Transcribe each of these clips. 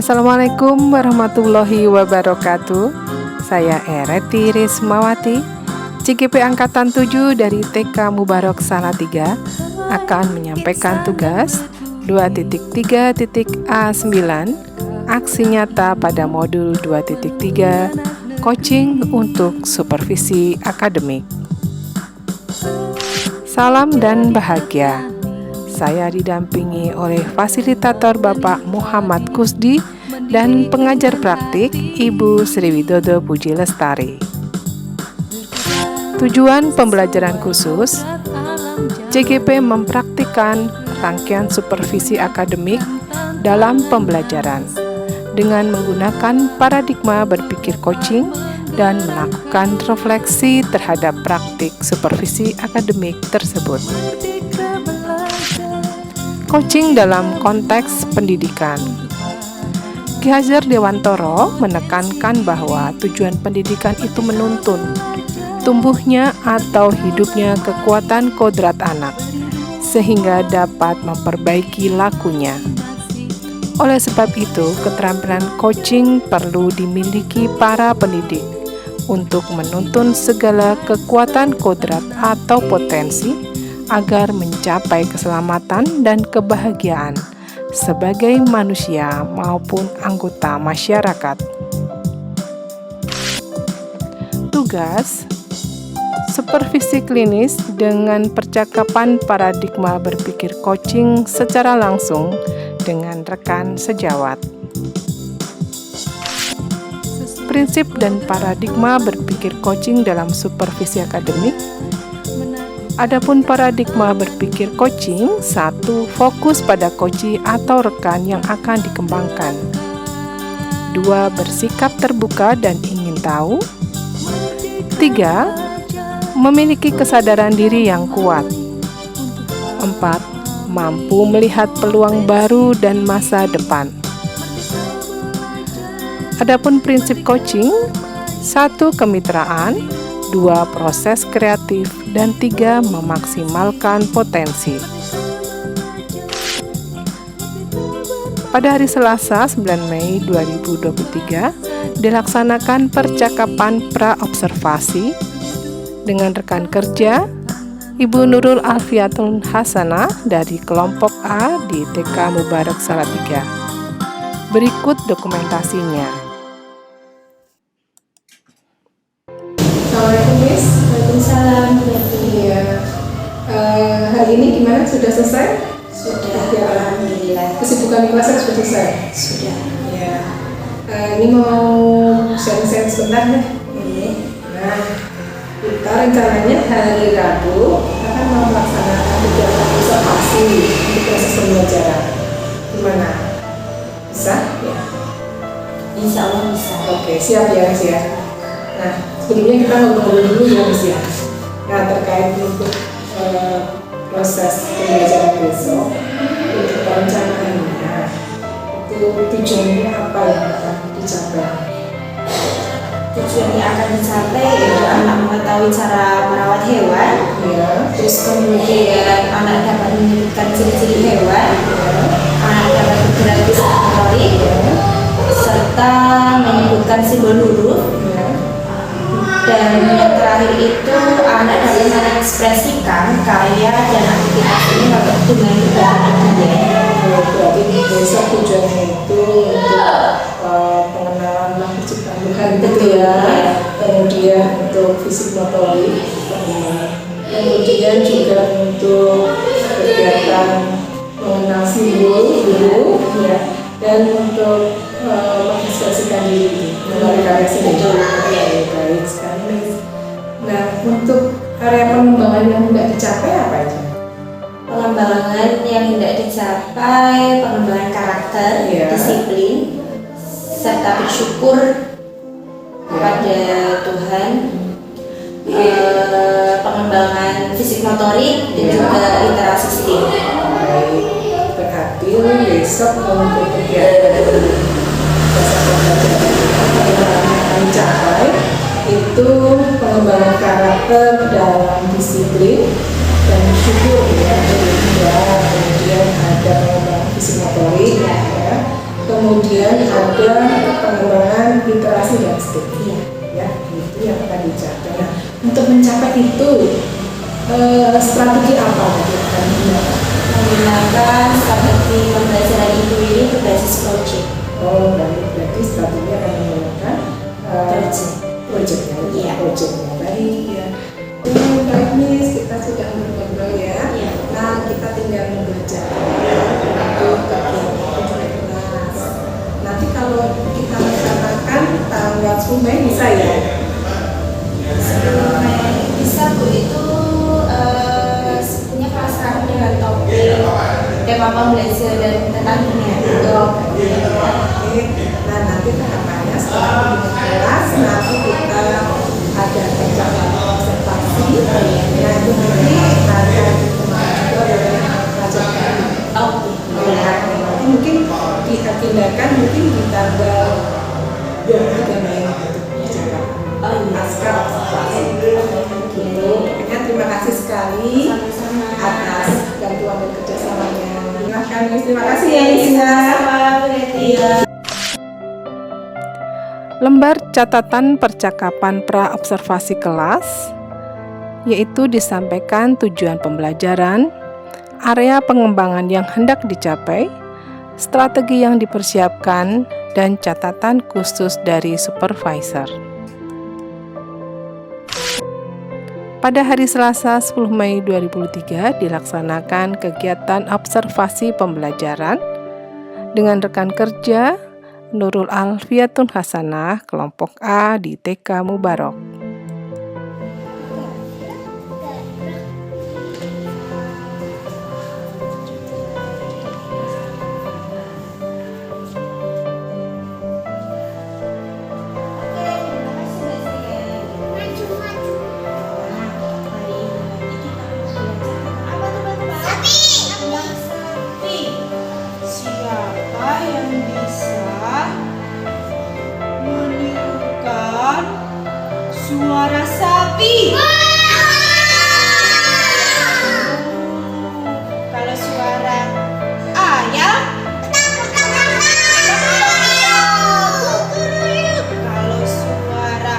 Assalamualaikum warahmatullahi wabarakatuh. Saya Ereti Rismawati, CGP Angkatan 7 dari TK Mubarak Salatiga akan menyampaikan tugas 2.3.A9 aksi nyata pada modul 2.3 coaching untuk supervisi akademik. Salam dan bahagia. Saya didampingi oleh fasilitator Bapak Muhammad Kusdi dan pengajar praktik Ibu Sriwidodo Puji Lestari. Tujuan pembelajaran khusus, CGP mempraktikkan rangkaian supervisi akademik dalam pembelajaran dengan menggunakan paradigma berpikir coaching dan melakukan refleksi terhadap praktik supervisi akademik tersebut. Coaching dalam konteks pendidikan. Ki Hajar Dewantoro menekankan bahwa tujuan pendidikan itu menuntun tumbuhnya atau hidupnya kekuatan kodrat anak, sehingga dapat memperbaiki lakunya. Oleh sebab itu, keterampilan coaching perlu dimiliki para pendidik untuk menuntun segala kekuatan kodrat atau potensi agar mencapai keselamatan dan kebahagiaan sebagai manusia maupun anggota masyarakat. Tugas supervisi klinis dengan percakapan paradigma berpikir coaching secara langsung dengan rekan sejawat. Prinsip dan paradigma berpikir coaching dalam supervisi akademik. Adapun paradigma berpikir coaching, 1. Fokus pada coachee atau rekan yang akan dikembangkan. 2. Bersikap terbuka dan ingin tahu. 3. Memiliki kesadaran diri yang kuat. 4. Mampu melihat peluang baru dan masa depan. Adapun prinsip coaching, 1. Kemitraan, 2. Proses kreatif, dan 3. Memaksimalkan potensi. Pada hari Selasa 9 Mei 2023 dilaksanakan percakapan pra-observasi dengan rekan kerja Ibu Nurul Alfiatul Hasanah dari kelompok A di TK Mubarak Salatiga. Berikut dokumentasinya. Assalamualaikum Miss. Waalaikumsalam. Iya. Hari ini gimana? Sudah selesai? Sudah. Ya, Alhamdulillah. kesibukan di kelas sudah selesai? Sudah. Ya. Ini mau sharing-sharing sebentar nih. Nah, kita rencananya hari Rabu akan mau melaksanakan kegiatan observasi untuk proses pembelajaran. Gimana? Bisa? Ya. Insya Allah bisa. Oke, siap ya Miss ya. Nah, sebelumnya kita ngobrol dulu ya Miss ya. Nah, terkait untuk proses pembelajaran besok, untuk perencanaannya, itu tujuannya apa yang akan dicapai? Tujuan yang akan dicapai yaitu anak mengetahui cara merawat hewan, Ya, terus kemudian anak dapat menyebutkan ciri-ciri hewan, anak dapat bergerak fisik motorik, serta menyebutkan simbol huruf. ya. Dan yang terakhir itu anak dapat mengekspresikan karya dan aktivitas ini dengan berbagai media. Berarti besok tujuannya itu untuk pengenalan lah penciptaan Tuhan gitu ya. Kemudian untuk fisik motorik, kemudian juga untuk kegiatan mengenal simbol huruf ya, dan untuk mengekspresikan diri melalui karya seni. Baik sekali. Nah, untuk area pengembangan yang tidak dicapai apa aja? Pengembangan yang hendak dicapai, pengembangan karakter, Ya. disiplin, serta bersyukur kepada Tuhan, pengembangan fisik motorik, dan Ya. juga literasi STEAM. Baik, berarti besok untuk kegiatan dasar pembelajaran yang akan dicapai itu pengembangan karakter dalam disiplin dan bersyukur ya, kemudian ada pengembangan fisik motorik ya, kemudian ada pengembangan literasi dan STEM. Iya. Ya, itu yang akan dicapai. Nah, untuk mencapai itu strategi apa yang akan digunakan? Menggunakan strategi pembelajaran ibu ini berbasis proyek. Oh, berarti strategi akan menggunakan project ya, Iya. project ya. Baik ya. Baik Miss, kita sudah ngobrol ya. Iya. Nah, kita tinggal membaca untuk kegiatan kelas. Nanti kalau kita rencanakan tanggal 10 Mei bisa ya? Bisa Bu, itu punya kelas kami dengan topik tema pembelajaran tentang dunia. Oke. Nah, nanti tahapannya setelah kelas nanti kita ada percakapan observasi. Nah, itu nanti akan ditemukan juga oleh pelajar kami. Ya, nanti mungkin diagendakan mungkin di tanggal 23 Mei untuk percakapan pasca observasi. Gitu. Pokoknya terima kasih sekali Sama-sama. atas bantuan dan kerjasamanya. Terima kasih ya Lisa. Iya. Lembar catatan percakapan pra-observasi kelas, yaitu disampaikan tujuan pembelajaran, area pengembangan yang hendak dicapai, strategi yang dipersiapkan, dan catatan khusus dari supervisor. Pada hari Selasa 10 Mei 2023 dilaksanakan kegiatan observasi pembelajaran dengan rekan kerja Nurul Alfiatun Hasanah kelompok A di TK Mubarok. Siapa yang bisa menirukan suara sapi? Kalau suara ayam? Kalau suara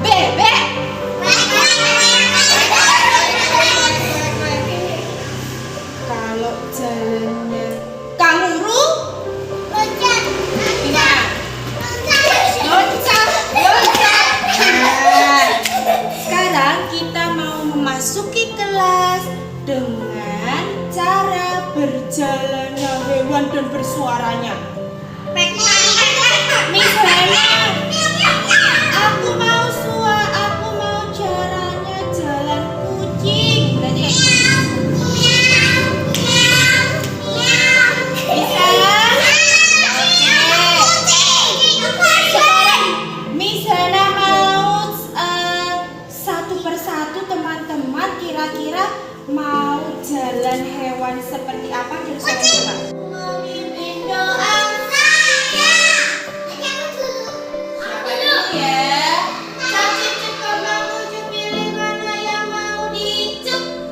bebek? Kalau jalannya kanguru? Ingat, loncat. Nah, sekarang kita mau memasuki kelas dengan cara berjalannya hewan dan bersuaranya. Misalnya, aku mau caranya jalan kucing. Berarti bisa? Sekarang misalnya mau satu persatu teman-teman kira-kira mau jalan hewan seperti apa dan suara apa? Memimpin doa saya. Siapa dulu ya? Tapi cepat mau pilih mana yang mau dicuk.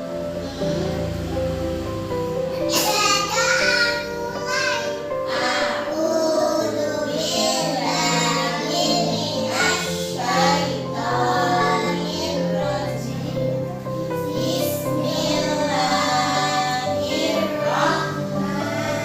Bismillahirrahmanirrahim.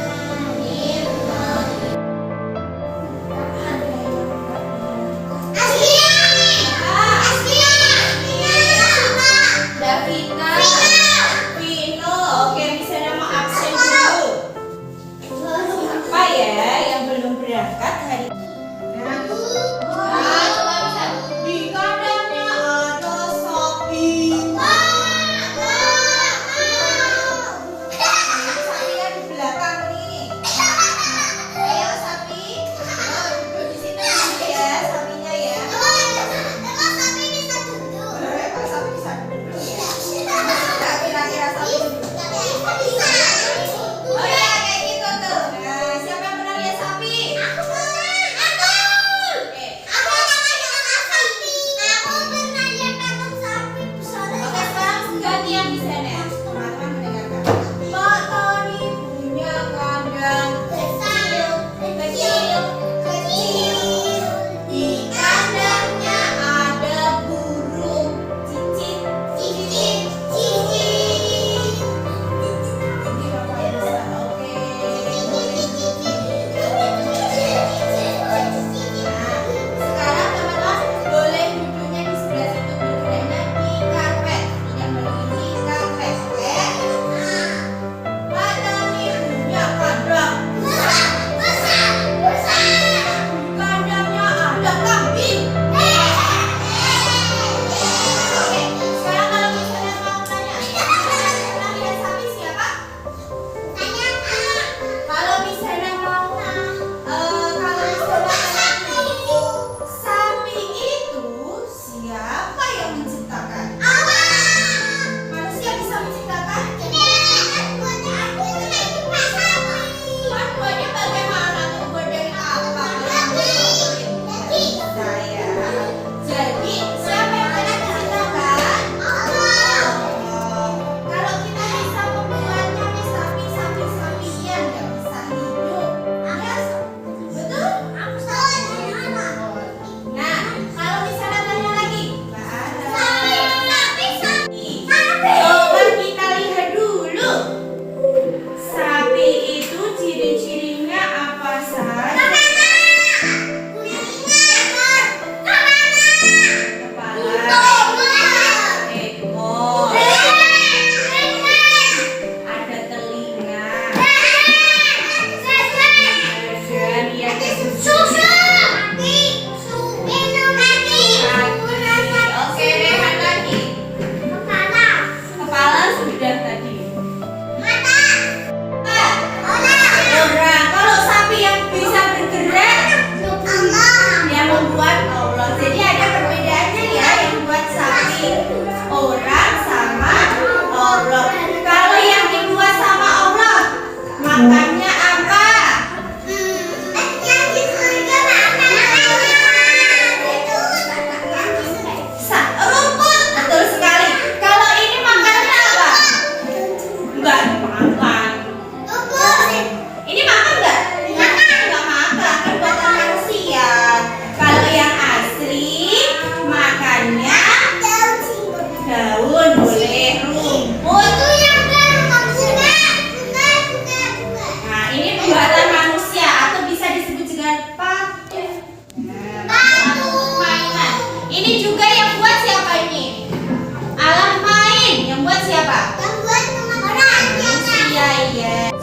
iya.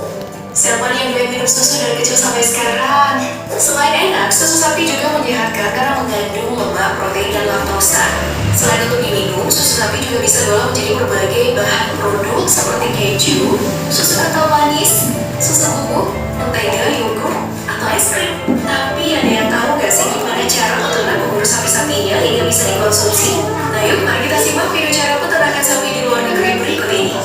Siapa nih yang doyan minum susu dari kecil sampai sekarang? Selain enak, susu sapi juga menyehatkan karena mengandung lemak, protein, dan laktosa. Selain untuk diminum, susu sapi juga bisa diolah menjadi berbagai bahan produk seperti keju, susu kental manis, susu bubuk, mentega, yogurt, atau es krim. Tapi ada yang tahu gak sih gimana cara peternak mengurus sapi-sapinya hingga bisa dikonsumsi? Nah yuk, mari kita simak video cara peternakan sapi di luar negeri berikut ini.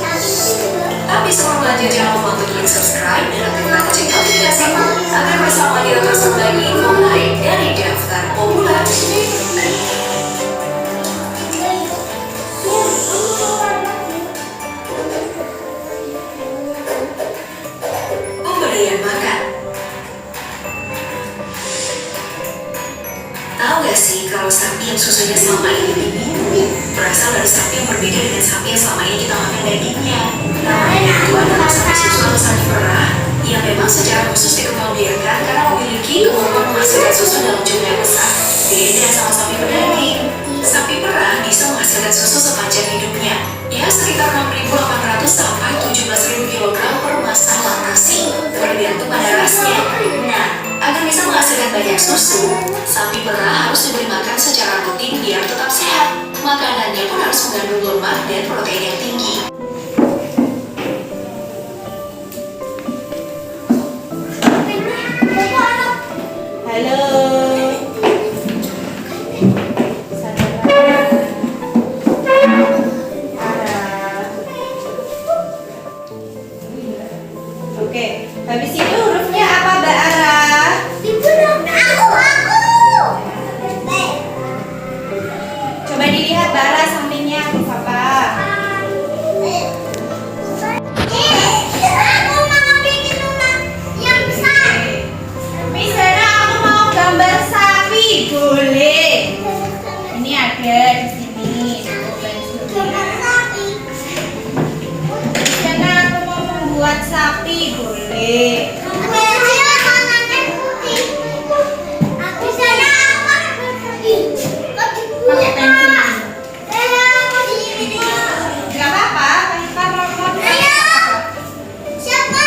Tapi sebelum lanjut, jangan lupa untuk klik subscribe dan aktifkan lonceng notifikasinya agar bersama kita terus berbagi info menarik dari daftar populer. Pemberian makan. Tahu gak sih kalau sapi yang susunya selama ini diminum berasal dari sapi yang berbeda dengan sapi yang selama ini kita makan dagingnya. Namanya itu adalah sapi susu atau sapi perah yang memang secara khusus dikembangbiakan karena memiliki kemampuan menghasilkan susu dalam jumlah yang besar. Beda sama sapi pedaging. Sapi perah bisa menghasilkan susu sepanjang hidupnya, ya sekitar 6.800 sampai 17.000 kg per masa laktasi, tergantung pada rasnya. Nah, agar bisa menghasilkan banyak susu, sapi perah harus diberi makan secara rutin biar tetap sehat. Makanannya pun harus mengandung lemak dan protein yang tinggi. Halo. Oke, habis itu hurufnya apa Mbak Ara? Coba dilihat Mbak Ara sampingnya huruf apa? Miss Hera, aku mau gambar sapi, boleh? Ini ada di sini. Miss Hera, aku mau membuat sapi, boleh? Pakai pensil. Gak apa-apa, kan mau boleh. Silakan.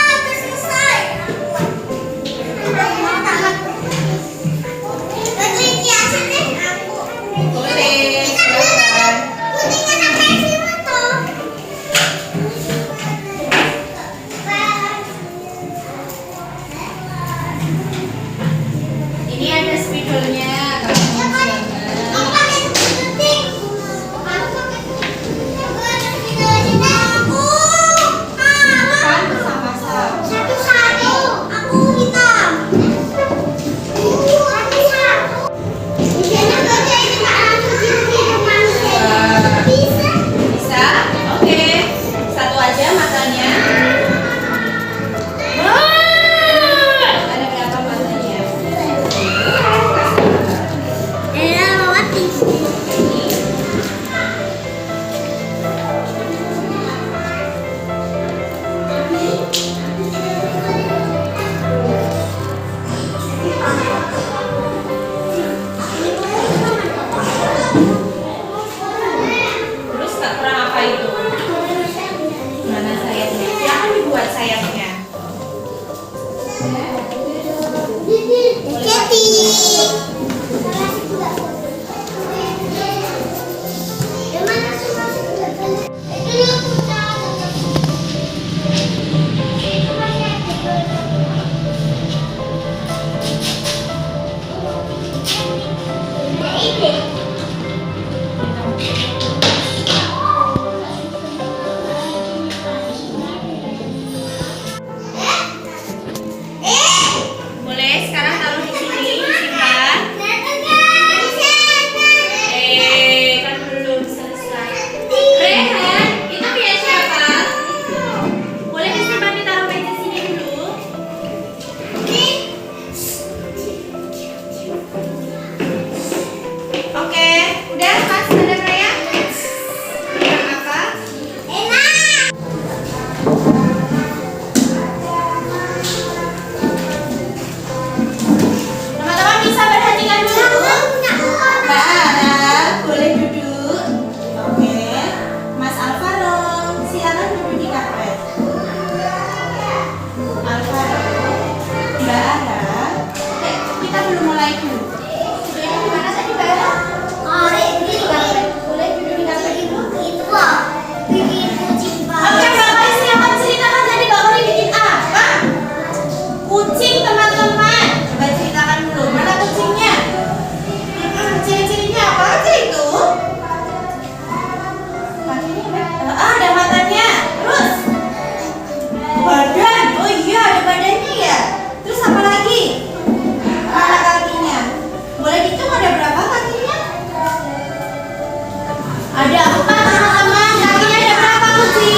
Ada 4 teman-teman. Kakinya ada berapa kucing?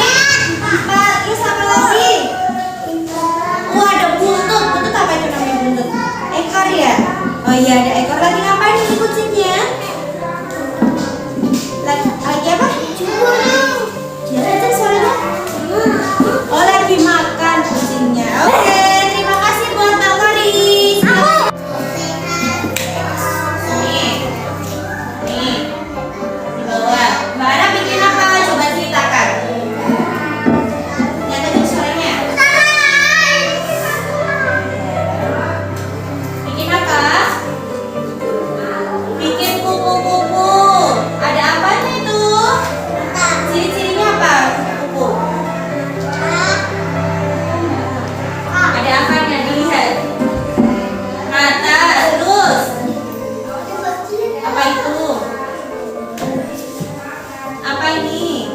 4. Terus apa lagi? Oh, ada buntut. Buntut apa itu namanya buntut? Ekor ya? Oh iya, ada ekor. Lagi ngapain ini kucingnya? Lagi apa? Ya kan suaranya? Oh, lagi makan kucingnya. Oke, terima kasih buat Mbak Karis. Nih, di bawah. Mbak Ana bikin apa? Coba ceritakan. Nyata tuh suaranya. Bikin apa? Bikin kupu-kupu. Ada apanya itu? Ciri-cirinya apa? Kupu-kupu. Ada apanya? Dilihat. Mata, terus. Apa itu? Apa ini?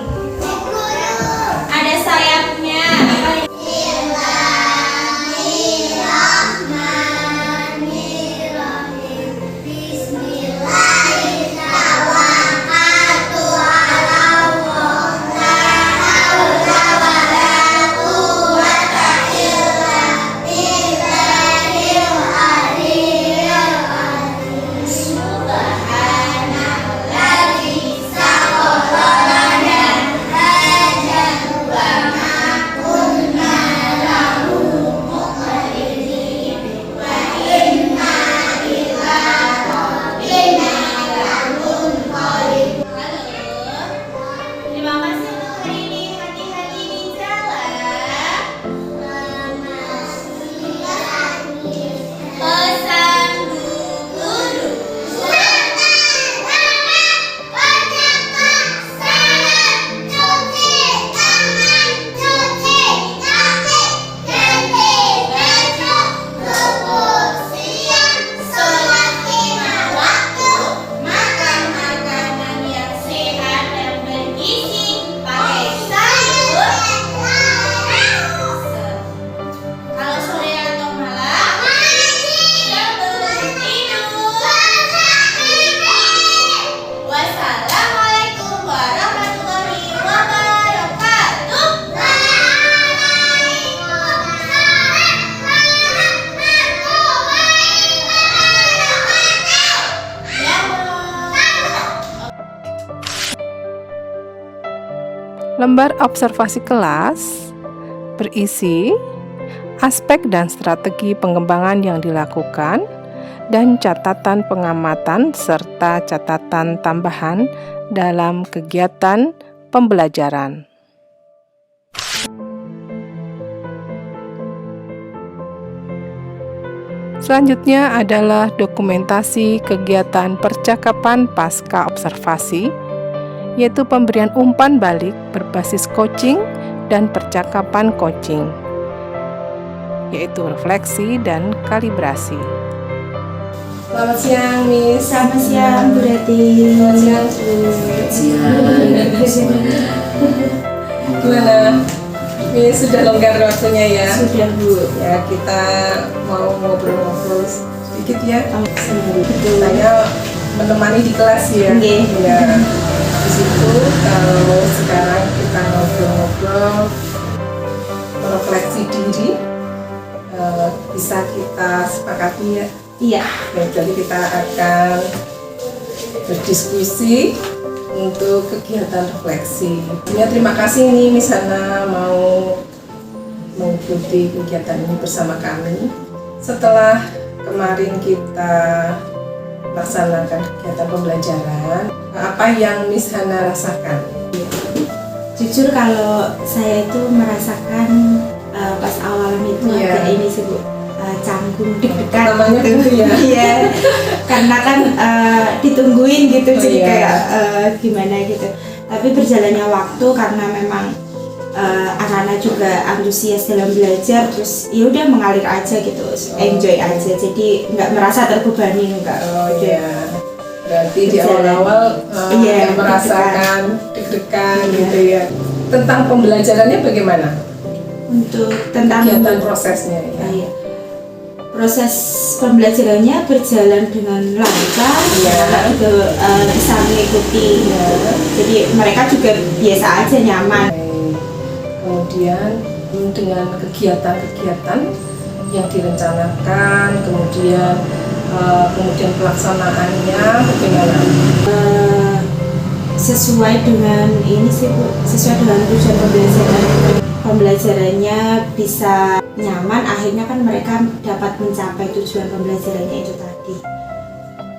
Ada sayapnya. Apa ini? Terima kasih untuk hari ini. Hati-hati di jalan. Pesan guru. Sholat 5 waktu. Makan makanan yang sehat dan bergizi. Pakai sayur. Kalau sore atau malam sebelum tidur. Wassalamualaikum warahmatullahi wabarakatuh. Lembar observasi kelas berisi aspek dan strategi pengembangan yang dilakukan dan catatan pengamatan serta catatan tambahan dalam kegiatan pembelajaran. Selanjutnya adalah dokumentasi kegiatan percakapan pasca observasi, yaitu pemberian umpan balik berbasis coaching dan percakapan coaching, yaitu refleksi dan kalibrasi. Selamat siang, Miss. Selamat siang, Bu Rati. Selamat siang, Bu. Gimana? Miss, sudah longgar waktunya ya? Sudah, Bu. Ya, kita mau ngobrol-ngobrol sedikit ya. Betul. Saya menemani di kelas ya. Nggih. Ya. Di situ kalau sekarang kita ngobrol-ngobrol, merefleksi diri, bisa kita sepakati ya. Iya. Ya, jadi kita akan berdiskusi untuk kegiatan refleksi. Ya, terima kasih nih Miss Hana mau mengikuti kegiatan ini bersama kami. Setelah kemarin kita laksanakan kegiatan pembelajaran, apa yang Miss Hana rasakan? Jujur kalau saya itu merasakan pas awalan itu Iya. agak ini sih, Bu, canggung, deg-degan Namanya gitu ya? Iya, karena kan ditungguin gitu, Oh, jadi iya. kayak gimana gitu. Tapi berjalannya waktu karena memang anak-anak juga antusias dalam belajar, terus ya udah mengalir aja gitu, enjoy aja, jadi nggak merasa terbebani, nggak. Oh iya, berarti di Berjalan. awal-awal Iya, merasakan deg-degan Iya. gitu ya. Tentang pembelajarannya bagaimana? Untuk tentang Kegiatan prosesnya ya. Iya. proses pembelajarannya berjalan dengan lancar, anak juga bisa mengikuti. Jadi mereka juga biasa aja nyaman. Kemudian dengan kegiatan-kegiatan yang direncanakan, kemudian pelaksanaannya bagaimana? Sesuai dengan ini sih Bu, sesuai dengan tujuan pembelajarannya bisa nyaman, akhirnya kan mereka dapat mencapai tujuan pembelajarannya itu tadi.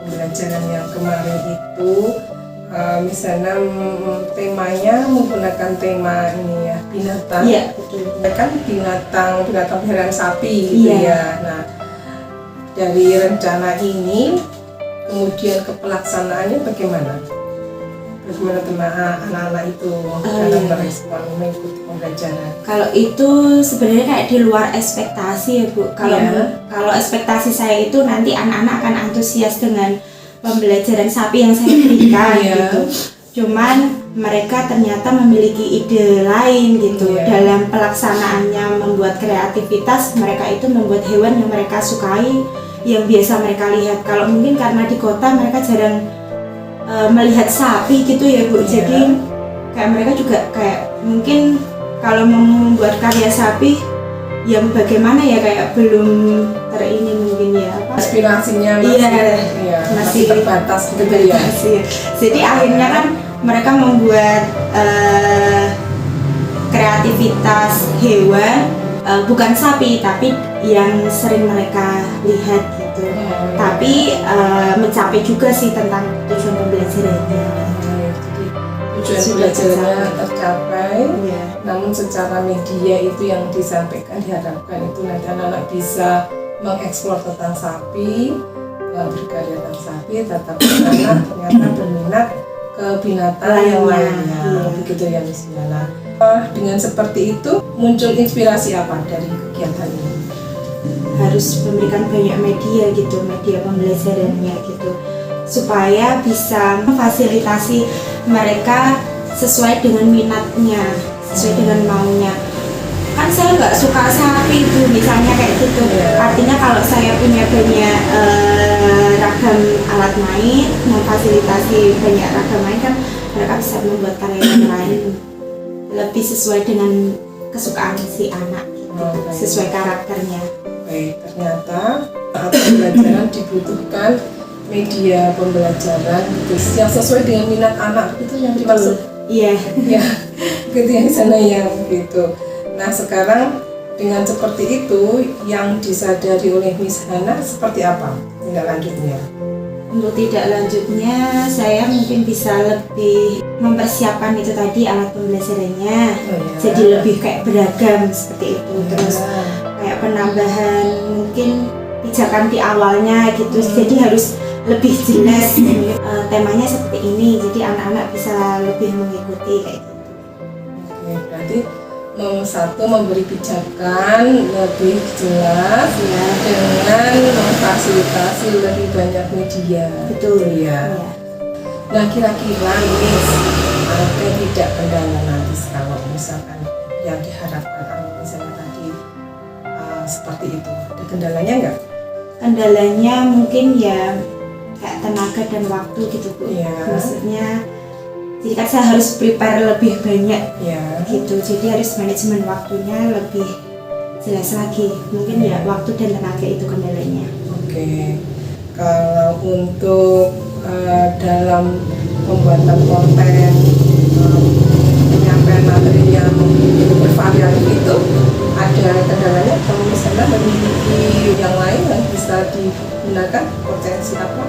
Pembelajaran yang kemarin itu misalnya temanya menggunakan tema ini ya, binatang. Iya, betul. Kan binatang peliharaan sapi gitu ya. Nah, dari rencana ini kemudian ke pelaksanaannya bagaimana? Bagaimana teman anak-anak itu dalam merespon mengikuti pembelajaran? Kalau itu sebenarnya kayak di luar ekspektasi ya Bu. Kalau ekspektasi saya itu nanti anak-anak akan antusias dengan pembelajaran sapi yang saya berikan gitu. Cuman mereka ternyata memiliki ide lain gitu. Dalam pelaksanaannya membuat kreativitas, mereka itu membuat hewan yang mereka sukai, yang biasa mereka lihat. Kalau mungkin karena di kota mereka jarang melihat sapi gitu ya Bu. Jadi kayak mereka juga kayak mungkin kalau mau membuat karya sapi yang bagaimana ya, kayak belum terini mungkin ya apa aspirasinya masih terbatas gitu ya. Jadi akhirnya kan mereka membuat kreativitas hewan, bukan sapi tapi yang sering mereka lihat gitu. Tapi mencapai juga sih tentang tujuan pembelajarannya. Tujuan pembelajarannya tercapai, namun secara media itu yang disampaikan diharapkan itu nanti anak-anak bisa mengeksplor tentang sapi, berkarya tentang sapi, tetapi anak ternyata berminat ke binatang yang lainnya, begitu ya Miss Diana. Dengan seperti itu muncul inspirasi apa dari kegiatan ini? Harus memberikan banyak media gitu, media pembelajarannya gitu, supaya bisa memfasilitasi mereka sesuai dengan minatnya, sesuai dengan maunya. Kan saya nggak suka sapi itu misalnya kayak gitu. Artinya kalau saya punya banyak ragam alat main, memfasilitasi banyak ragam main, kan mereka bisa membuat karya yang lain lebih sesuai dengan kesukaan si anak gitu, sesuai karakternya. Baik, ternyata saat pembelajaran dibutuhkan media pembelajaran gitu, yang sesuai dengan minat anak, itu yang dimaksud. Iya. Ya, gitu yang sana yang gitu. Nah sekarang dengan seperti itu yang disadari oleh Miss Hana seperti apa tindak lanjutnya? Untuk tidak lanjutnya saya mungkin bisa lebih mempersiapkan itu tadi alat pembelajarannya, jadi lebih kayak beragam seperti itu. Terus kayak penambahan mungkin pijakan di awalnya gitu, jadi harus lebih jelas temanya seperti ini, jadi anak-anak bisa lebih mengikuti kayak gitu. Oke, berarti satu memberi pijakan lebih jelas dengan memfasilitasi lebih banyak media. Betul ya. Nah kira-kira Miss ada tidak kendala nanti kalau misalkan yang diharapkan misalnya tadi seperti itu, ada kendalanya nggak? Kendalanya mungkin ya kayak tenaga dan waktu gitu Bu. Maksudnya jadi kan saya harus prepare lebih banyak gitu, jadi harus manajemen waktunya lebih jelas lagi. Mungkin ya waktu dan tenaga itu kendalanya. Oke. Kalau untuk dalam pembuatan konten, penyampaian materi yang bervariatif itu ada kendalanya? Kalau misalnya memiliki yang lain yang bisa digunakan, potensi apa?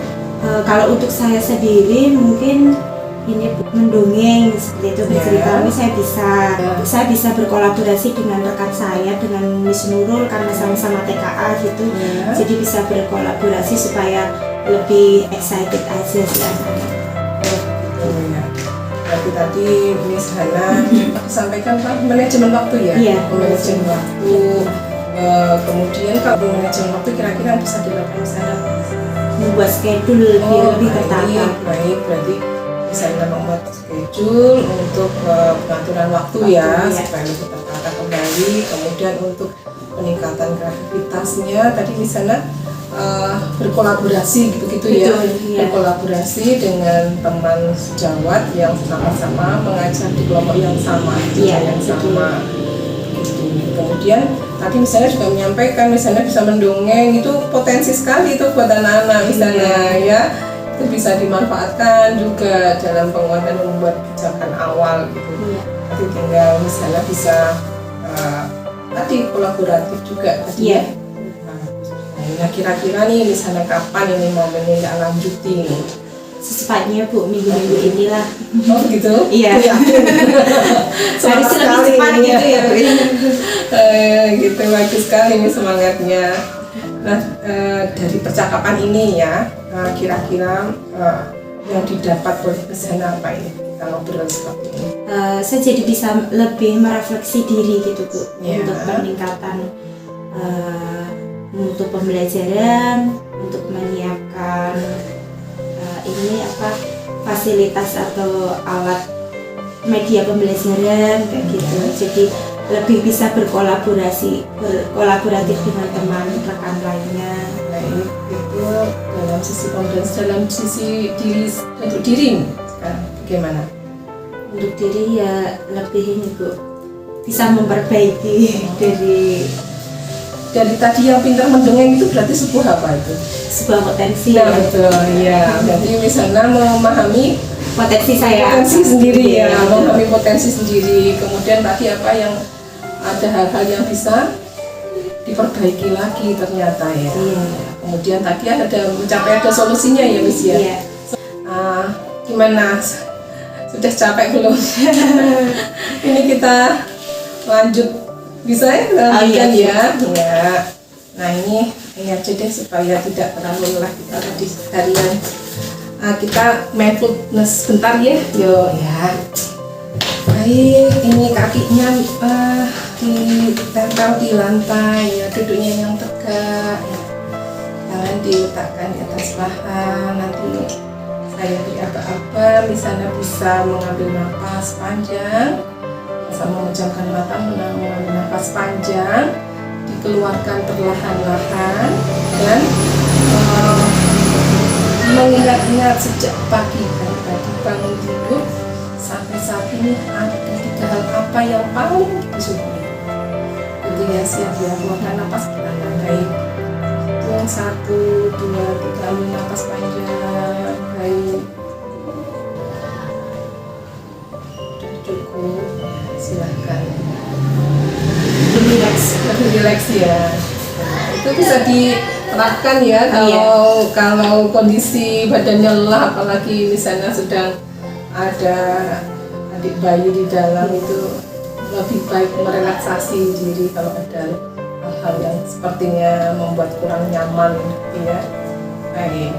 Kalau untuk saya sendiri mungkin ini mendongeng seperti itu, bercerita. Saya bisa berkolaborasi dengan rekan saya, dengan Miss Nurul, karena sama-sama TKA gitu. Jadi bisa berkolaborasi supaya lebih excited aja sih anak-anak. Berarti tadi Miss Hana sampaikan Pak, manajemen waktu ya? Manajemen waktu. Kemudian kalau manajemen waktu kira-kira bisa dilakukan misalnya membuat schedule lebih tertata. Baik, berarti misalnya membuat schedule untuk pengaturan waktu ya, supaya lebih tertata kembali. Kemudian untuk peningkatan kreativitasnya. Tadi di sana berkolaborasi gitu-gitu ya. Betul, iya. Berkolaborasi dengan teman sejawat yang sama-sama mengajar di kelompok yang sama, Iya, yang sama. Gitu. Kemudian tadi misalnya juga menyampaikan misalnya bisa mendongeng, itu potensi sekali itu buat anak-anak misalnya ya. Itu bisa dimanfaatkan juga dalam penguatan membuat kebijakan awal gitu. Iya. Nanti tinggal misalnya bisa tadi kolaboratif juga tadi Iya. ya. Nah kira-kira nih misalnya kapan ini mau menindaklanjuti nih? Secepatnya Bu, minggu-minggu inilah. Oh gitu? Iya. Semangat Harus lebih sekali cepat ini gitu ya Bu. gitu, bagus sekali nih semangatnya. Nah dari percakapan ini ya, kira-kira yang didapat oleh kesana apa ini? Kita ngobrol seperti ini. Saya jadi bisa lebih merefleksi diri gitu Bu, Iya. untuk peningkatan untuk pembelajaran, untuk menyiapkan ini fasilitas atau alat media pembelajaran kayak gitu. Jadi lebih bisa berkolaboratif dengan teman rekan lainnya. Nah ini itu dalam sisi confidence, dalam sisi diri untuk diri sekarang bagaimana? Untuk diri ya lebih ini Bu, bisa memperbaiki Dari tadi yang pintar mendongeng itu berarti sebuah apa itu? sebuah potensi Nah betul ya. Jadi misalnya memahami potensi saya potensi sendiri ya, Iya. memahami potensi sendiri. Kemudian tadi apa yang ada hal-hal yang bisa diperbaiki lagi ternyata ya. Iya. Kemudian tadi ada solusinya ya Miss ya. Iya. Gimana? Sudah capek belum? Ini kita lanjut bisa ya? Lanjutkan ya. Ya. Nah ini aja deh supaya tidak terlalu lelah kita tadi harian. Kita mindfulness bentar ya. Yo ya. Baik, ini kakinya ditempel di lantai ya, duduknya yang tegak ya. Tangan diletakkan di atas paha. Nanti saya beri aba-aba, misalnya bisa mengambil napas panjang, bisa memejamkan mata, mengambil napas panjang, dikeluarkan perlahan-lahan, dan mengingat-ingat sejak pagi tadi bangun tidur sampai saat ini ada 3 hal apa yang paling disyukuri. Itu ya, siap ya, keluarkan napas perlahan. Baik, hitung 1, 2, 3, ambil napas panjang. Baik, sudah cukup, silahkan lebih rileks ya. Itu bisa diterapkan ya kalau kondisi badannya lelah, apalagi misalnya sedang ada adik bayi di dalam, itu lebih baik merelaksasi diri kalau ada hal-hal yang sepertinya membuat kurang nyaman gitu ya. Baik,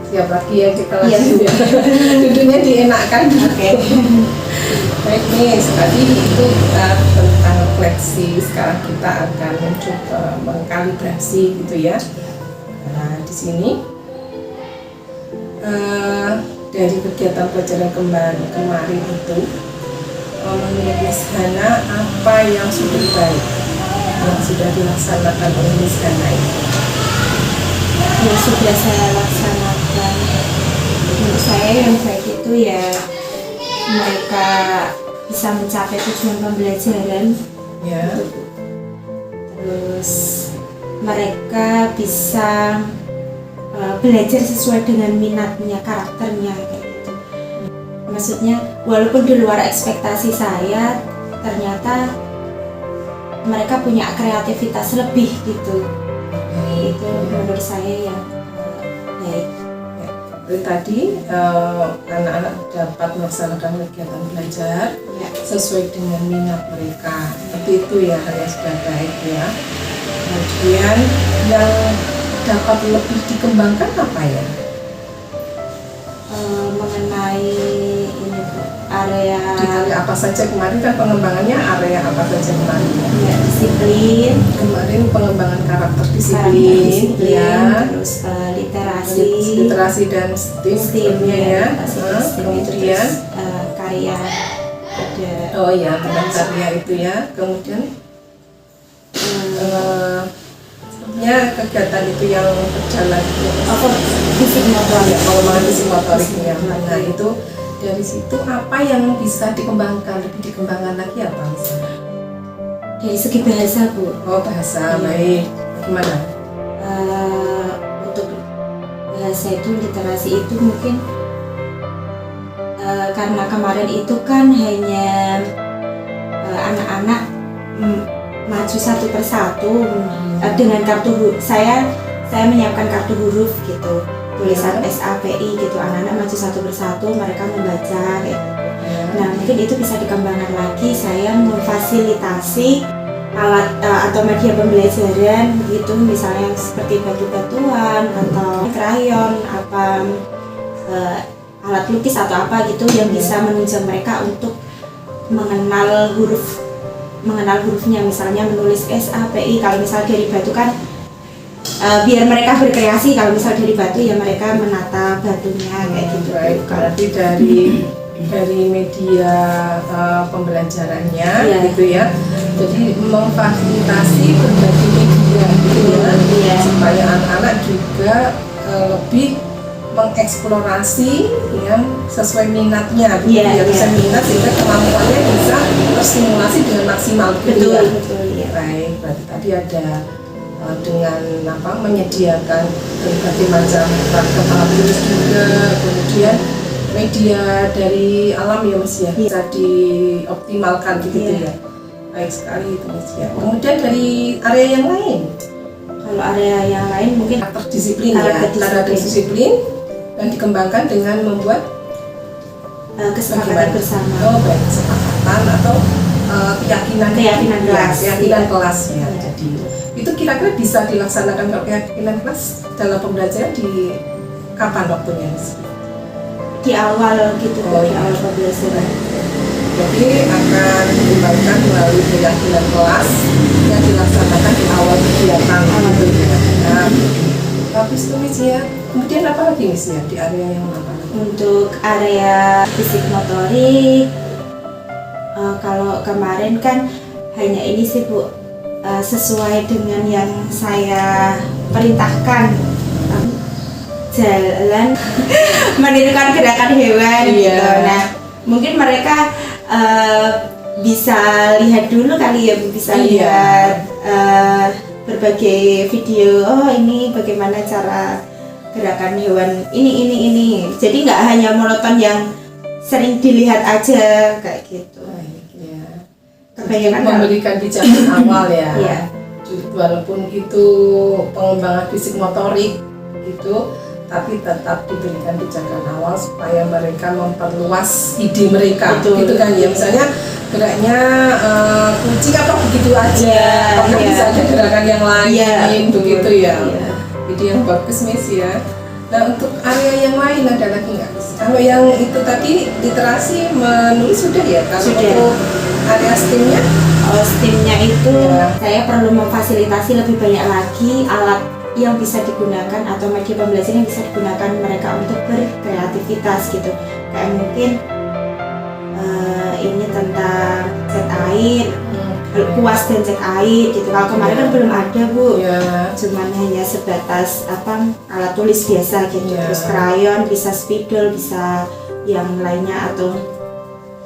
siap lagi ya kita lanjut ya. Duduknya dienakkan. Oke. Baik nih, tadi itu kita tentang refleksi. Sekarang kita akan mencoba mengkalibrasi gitu ya. Nah di sini dari kegiatan pelajaran kemarin itu, menurut Miss Hana apa yang sudah baik yang sudah dilaksanakan oleh Miss Hana itu? Yang sudah saya laksanakan, menurut saya yang baik itu ya mereka bisa mencapai tujuan pembelajaran Ya. terus mereka bisa belajar sesuai dengan minatnya, karakternya kayak gitu. Maksudnya walaupun di luar ekspektasi saya, ternyata mereka punya kreativitas lebih gitu. Itu menurut saya yang baik. Seperti tadi anak-anak dapat melaksanakan kegiatan belajar sesuai dengan minat mereka. Seperti itu ya, hal yang sudah baik ya. Kemudian yang dapat lebih dikembangkan apa ya? Mengenai ini Bu, area Di area apa saja kemarin kan pengembangannya, area apa saja kemarin? ya, disiplin, Kemarin pengembangan karakter disiplin, ya. terus literasi dan STEM ya. Kemudian karya ada oh ya, tentang karya itu ya. Kemudian sebenarnya kegiatan itu yang berjalan fisik motorik. pengembangan fisik motoriknya. Nah itu dari situ apa yang bisa dikembangkan, lebih dikembangkan lagi apa misalnya? Dari segi bahasa, Bu. Oh bahasa, baik. Gimana? Untuk bahasa itu, literasi itu mungkin karena kemarin itu kan hanya anak-anak maju satu persatu dengan kartu saya menyiapkan kartu huruf gitu, tulisan SAPI gitu, anak-anak maju satu persatu, mereka membaca kayak gitu. Nah mungkin itu bisa dikembangkan lagi, saya memfasilitasi alat atau media pembelajaran gitu, misalnya seperti batu-batuan atau krayon, apa alat lukis atau apa gitu yang bisa menunjang mereka untuk mengenal hurufnya, misalnya menulis SAPI. Kalau misal dari batu kan biar mereka berkreasi, kalau misal dari batu ya mereka menata batunya kayak gitu. Baik, berarti dari media pembelajarannya gitu ya. Jadi memfasilitasi berbagai media gitu ya, supaya anak-anak juga lebih mengeksplorasi yang sesuai minatnya gitu ya, bisa minat sehingga kemampuannya bisa terstimulasi dengan maksimal gitu ya. Betul ya. Baik, berarti tadi ada dengan menyediakan berbagai macam ragam alat tulis juga, kemudian media dari alam ya Mas ya, bisa dioptimalkan begitu ya. Baik sekali itu Mas ya. Kemudian dari area yang lain, kalau area yang lain mungkin karakter disiplin dan dikembangkan dengan membuat kesepakatan bersama. Oh baik, kesepakatan atau keyakinan kelas. Keyakinan kelas ya. Jadi itu kira-kira bisa dilaksanakan kalau keyakinan kelas dalam pembelajaran di kapan waktunya Mas? Di awal gitu, di awal pembelajaran. Jadi akan dikembangkan melalui keyakinan kelas yang dilaksanakan di awal kegiatan gitu ya. Nah, habis itu Miss ya. Kemudian apa lagi Miss ya di area yang apa? Untuk area fisik motorik, kalau kemarin kan hanya ini sih Bu, sesuai dengan yang saya perintahkan, jalan menirukan gerakan hewan gitu. Nah mungkin mereka bisa lihat dulu kali ya, bisa lihat berbagai video, oh ini bagaimana cara gerakan hewan ini. Jadi nggak hanya monoton yang sering dilihat aja kayak gitu. Ya. Kebanyakan memberikan pijakan awal ya. Iya. Walaupun itu pengembangan fisik motorik itu, tapi tetap diberikan pijakan awal supaya mereka memperluas ide mereka. Betul. Gitu kan ya. Misalnya geraknya kucing apa begitu aja, apakah bisa ada gerakan yang lain begitu ya. Jadi yang bagus Miss ya. Nah untuk area yang lain ada lagi nggak Miss? Kalau yang itu tadi literasi menulis sudah ya. Kalau untuk area STEM-nya? STEM-nya itu saya perlu memfasilitasi lebih banyak lagi alat yang bisa digunakan atau media pembelajaran yang bisa digunakan mereka untuk berkreativitas gitu. Kayak mungkin ini tentang cat air, kuas dan cat air gitu. Kalau kemarin kan belum ada Bu, cuman hanya sebatas alat tulis biasa gitu. Terus krayon, bisa spidol, bisa yang lainnya, atau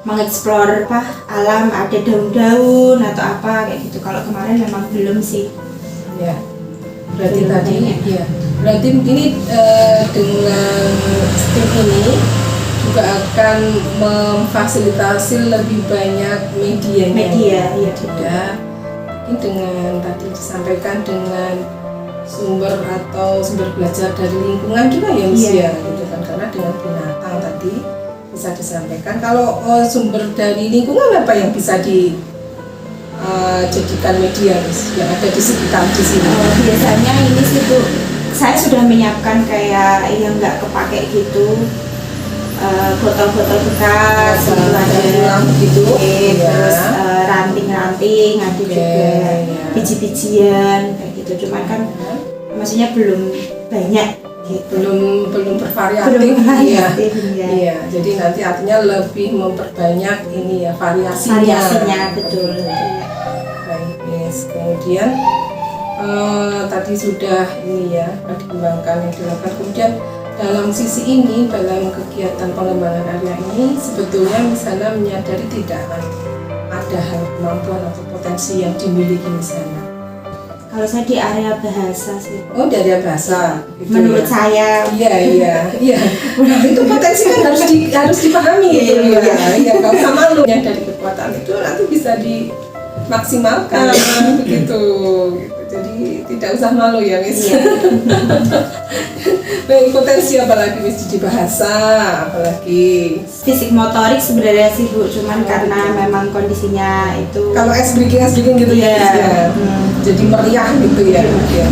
mengeksplor alam, ada daun-daun atau apa kayak gitu. Kalau kemarin memang belum sih. Ya. Berarti tadi berarti ini dengan STEM ini juga akan memfasilitasi lebih banyak media juga. Mungkin dengan tadi disampaikan dengan sumber atau sumber belajar dari lingkungan juga ya Miss ya, gitu kan, karena dengan binatang tadi bisa disampaikan. Kalau sumber dari lingkungan apa yang bisa jadikan media Miss yang ada di sekitar di sini? Biasanya ini sih Bu, saya sudah menyiapkan kayak yang nggak kepake gitu, botol-botol bekas, gitu, terus ranting-ranting, ada juga biji-bijian kayak gitu. Cuman kan maksudnya belum banyak gitu. belum bervariatif. Iya, jadi nanti artinya lebih memperbanyak ini ya variasinya. Betul. Baik, Miss. Miss. Kemudian tadi sudah ini ya dikembangkan yang dilakukan. Kemudian dalam sisi ini, dalam kegiatan pengembangan area ini, sebetulnya misalnya menyadari tidak ada hal kemampuan atau potensi yang dimiliki misalnya. Kalau saya di area bahasa sih. Oh, di area bahasa. Gitu Menurut ya. saya. Iya. Nah, itu potensi kan harus dipahami gitu ya. Iya, kalau sama lu yang dari kekuatan itu nanti bisa dimaksimalkan begitu. Jadi tidak usah malu ya, Miss. Iya. Baik, potensi apalagi Miss di bahasa, apalagi Fisik motorik sebenarnya sih Bu, cuman karena memang kondisinya itu. kalau ice breaking gitu Iya. ya, Miss, ya. Jadi meriah gitu ya. Iya.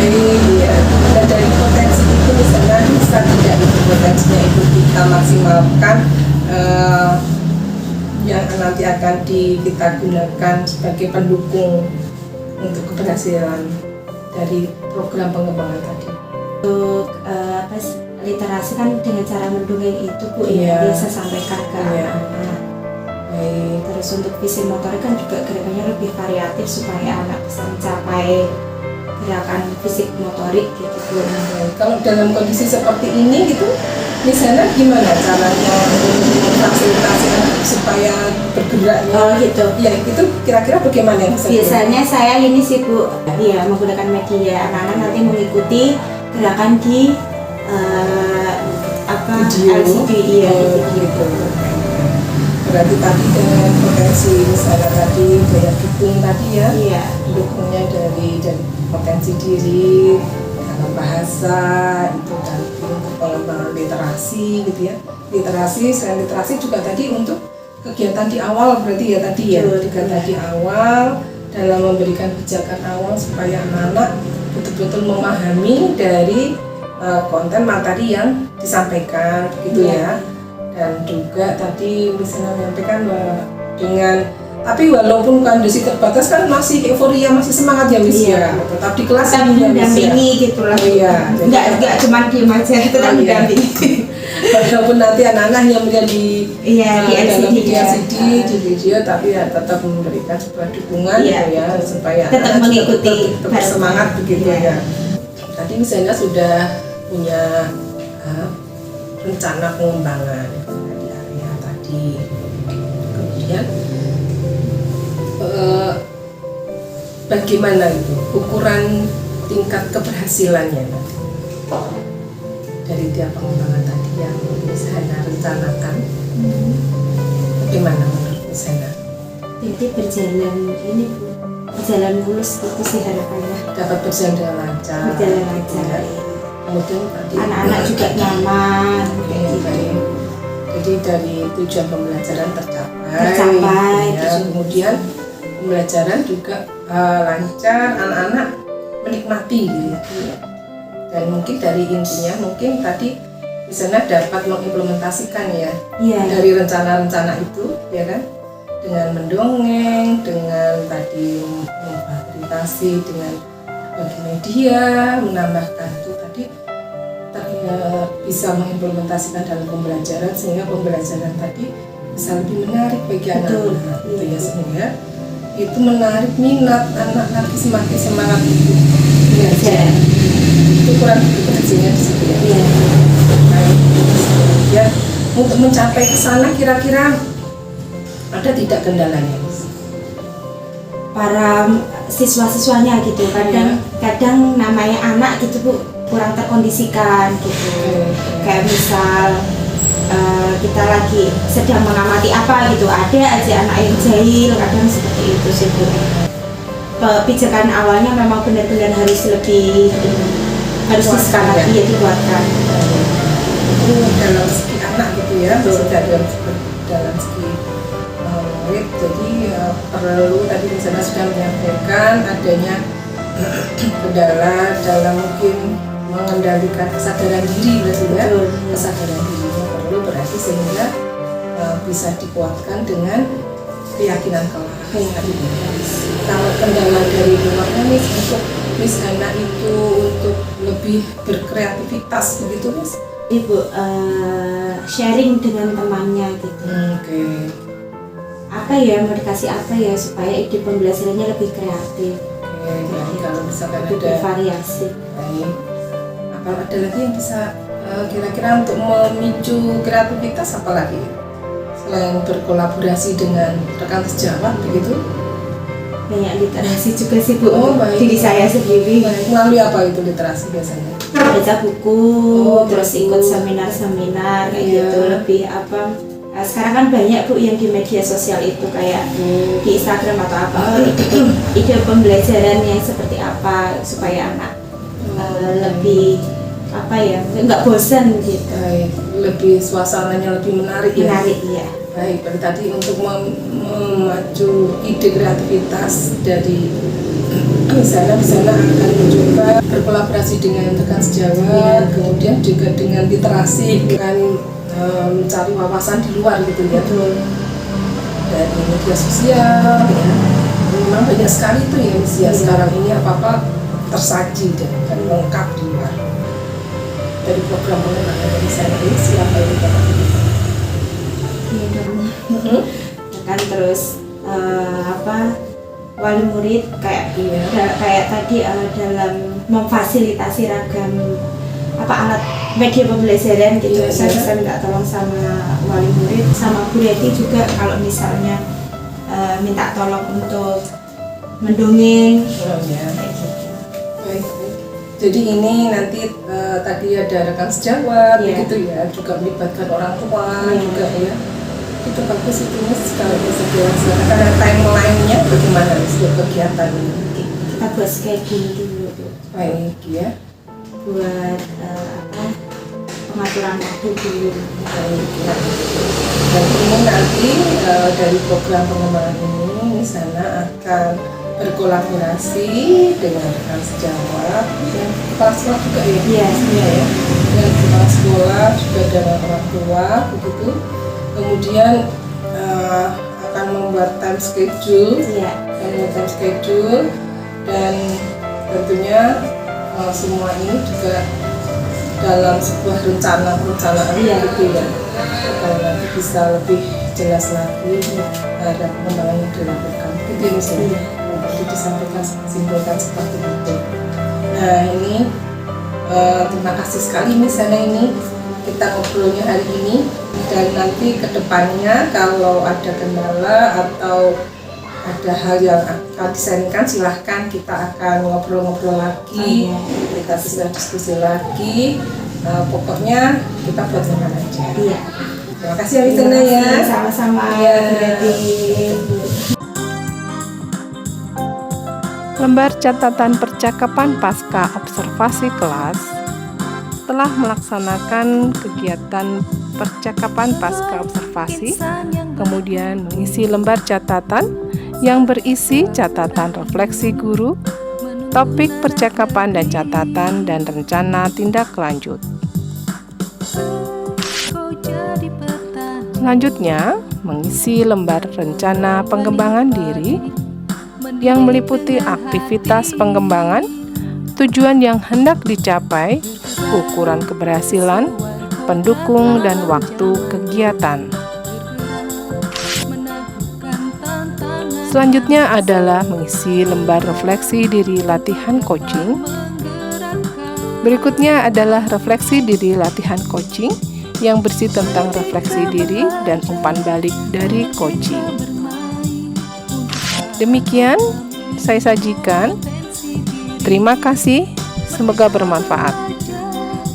Iya. Dan dari potensi itu misalnya bisa tidak itu potensinya itu kita maksimalkan yang nanti akan kita gunakan sebagai pendukung untuk keberhasilan dari program pengembangan tadi. Untuk literasi kan dengan cara mendongeng itu Bu Iya. yang bisa sampaikan ke Iya. anak-anak. Baik. Terus untuk fisik motorik kan juga gerakannya lebih variatif supaya anak bisa mencapai gerakan fisik motorik gitu Bu. Kalau dalam kondisi seperti ini gitu, misalnya gimana caranya memfasilitasi anak supaya bergeraknya? Oh gitu. Ya itu kira-kira bagaimana yang bisa Biasanya saya ini sih Bu, ya menggunakan media, anak-anak nanti mengikuti gerakan di video? LCD iya di video. Gitu. Berarti tadi dengan potensi misalnya tadi gaya dukung tadi ya, Iya. dukungnya dari potensi diri, dalam bahasa itu tadi untuk pengembangan literasi gitu ya. Literasi selain literasi juga tadi untuk kegiatan di awal berarti ya tadi ya, Betul. kegiatan di awal dalam memberikan pijakan awal supaya anak-anak betul-betul memahami dari konten materi yang disampaikan gitu ya. Dan juga tadi misalnya menyampaikan bahwa dengan tapi walaupun kondisi terbatas kan masih euforia, masih semangat ya Miss Iya. ya. Tetap di kelas Kita ini ya Miss ya. mendampingi gitu lah. Iya. Enggak cuma diem aja, kita Oh, iya. mendampingi. Walaupun nanti anak-anak yang melihat di Iya, di dalam LCD video ya. LCD, di video, tapi ya tetap memberikan sebuah dukungan Iya. gitu ya supaya Tetap anak-anak juga mengikuti tetap bersemangat begitu Iya. ya. Tadi misalnya sudah punya rencana pengembangan di area tadi, kemudian bagaimana itu ukuran tingkat keberhasilannya nanti dari tiap pengembangan tadi yang misalnya rencanakan, bagaimana menurut misalnya Jadi berjalan ini Bu, berjalan mulus gitu sih harapannya. dapat berjalan dengan lancar, Berjalan lancar. ya. Kemudian tadi Anak-anak juga nyaman. Oke, baik. Jadi dari tujuan pembelajaran tercapai, Tercapai, ya. tujuan. Kemudian pembelajaran juga lancar, anak-anak menikmati gitu ya. Dan mungkin dari intinya mungkin tadi misalnya dapat mengimplementasikan ya Iya. dari rencana-rencana itu ya kan, dengan mendongeng, dengan tadi memfasilitasi dengan bagi media, menambahkan itu tadi bisa mengimplementasikan dalam pembelajaran sehingga pembelajaran tadi bisa lebih menarik bagi Betul. anak-anak gitu ya, sehingga itu menarik minat anak lagi semakin semangat untuk belajar. Itu kurang begitu hasilnya di situ ya. Iya. Baik. Ya, untuk mencapai ke sana kira-kira ada tidak kendalanya, Mas? Para siswa-siswanya gitu kadang namanya anak gitu Bu kurang terkondisikan gitu. Kayak misal kita lagi sedang mengamati apa gitu, ada aja anak yang jahil, kadang seperti itu sih Bu. Pijakan awalnya memang benar-benar harus lebih harus disepakati ya, dikuatkan. Itu dalam segi anak gitu ya, maksudnya dalam segi murid. Jadi perlu tadi misalnya sudah menyampaikan adanya kendala dalam mungkin mengendalikan kesadaran diri berarti ya. Betul. Kesadaran dirinya perlu berarti sehingga bisa dikuatkan dengan keyakinan kelak. Kalau kendala dari luarnya Miss, untuk Miss anak itu untuk lebih berkreativitas begitu Miss? Ibu sharing dengan temannya gitu. Oke. apa ya, mau dikasih apa ya supaya ide pembelajarannya lebih kreatif. Oke, kalau misalkan Lebih ada variasi. baik, apa ada lagi yang bisa kira-kira untuk memicu kreativitas apa lagi selain berkolaborasi dengan rekan sejawat begitu? Banyak literasi juga sih Bu, Oh, baik. diri saya sendiri. Melalui apa itu literasi biasanya? Baca buku, Oh, terus buku. ikut seminar-seminar kayak Iya. gitu, lebih apa. Sekarang kan banyak Bu yang di media sosial itu kayak di Instagram atau apa, ide pembelajaran yang seperti apa supaya anak lebih apa ya, nggak bosan gitu. Baik, lebih suasananya lebih menarik ya. Menarik ya. Baik, berarti tadi untuk memacu ide kreativitas dari misalnya akan mencoba berkolaborasi dengan rekan sejawat, kemudian juga dengan literasi, dengan mencari wawasan di luar gitu ya, dari media sosial ya. Memang banyak sekali tuh ya media sekarang ini apa-apa tersaji dan lengkap di luar. Dari program pengembangan dari saya ini siapa yang dapat Iya dong. Kan terus apa, wali murid kayak Iya. kayak tadi dalam memfasilitasi ragam apa alat media pembelajaran gitu. Iya, Saya iya. bisa minta tolong sama wali murid, sama Bu Yati juga kalau misalnya minta tolong untuk mendongeng Oh, ya. kayak gitu. Baik. Jadi ini nanti tadi ada rekan sejawat, Iya. begitu ya, juga melibatkan orang tua Iya. juga ya. Itu bagus itu Mas, kalau bisa dilaksanakan. Karena timeline-nya bagaimana setiap kegiatan ini? Kita buat schedule dulu Bu, Baik ya. buat apa, pengaturan waktu dulu. Baik ya. Dan ini nanti dari program pengembangan ini sana akan berkolaborasi dengan rekan sejawat dan kepala sekolah juga ya. Iya, Iya ya. Dengan kepala sekolah juga dengan orang tua begitu. Kemudian akan membuat time schedule, iya. dan tentunya semua ini juga dalam sebuah perencanaan Iya. gitu ya. Kalau nanti bisa lebih jelas lagi ada pengembangan yang dilakukan. Gitu ya misalnya. Iya. Nanti disampaikan simpulkan seperti itu. Nah ini terima kasih sekali misalnya ini kita ngobrolnya hari ini, dan nanti kedepannya kalau ada kendala atau ada hal yang akan disaringkan silahkan kita akan ngobrol-ngobrol lagi, kita bisa diskusi lagi. Pokoknya kita buat nyaman aja. Iya. Terima kasih ya Misalnya ya. Sama-sama. Iya. Berarti. Lembar catatan percakapan pasca observasi kelas. Setelah melaksanakan kegiatan percakapan pasca observasi, kemudian mengisi lembar catatan yang berisi catatan refleksi guru, topik percakapan dan catatan, dan rencana tindak lanjut. Selanjutnya, mengisi lembar rencana pengembangan diri yang meliputi aktivitas pengembangan, tujuan yang hendak dicapai, ukuran keberhasilan, pendukung, dan waktu kegiatan. Selanjutnya adalah mengisi lembar refleksi diri latihan coaching. Berikutnya adalah refleksi diri latihan coaching yang bersih tentang refleksi diri dan umpan balik dari coaching. Demikian saya sajikan. Terima kasih, semoga bermanfaat.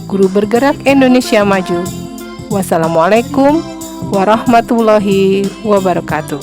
Guru Bergerak Indonesia Maju. Wassalamualaikum warahmatullahi wabarakatuh.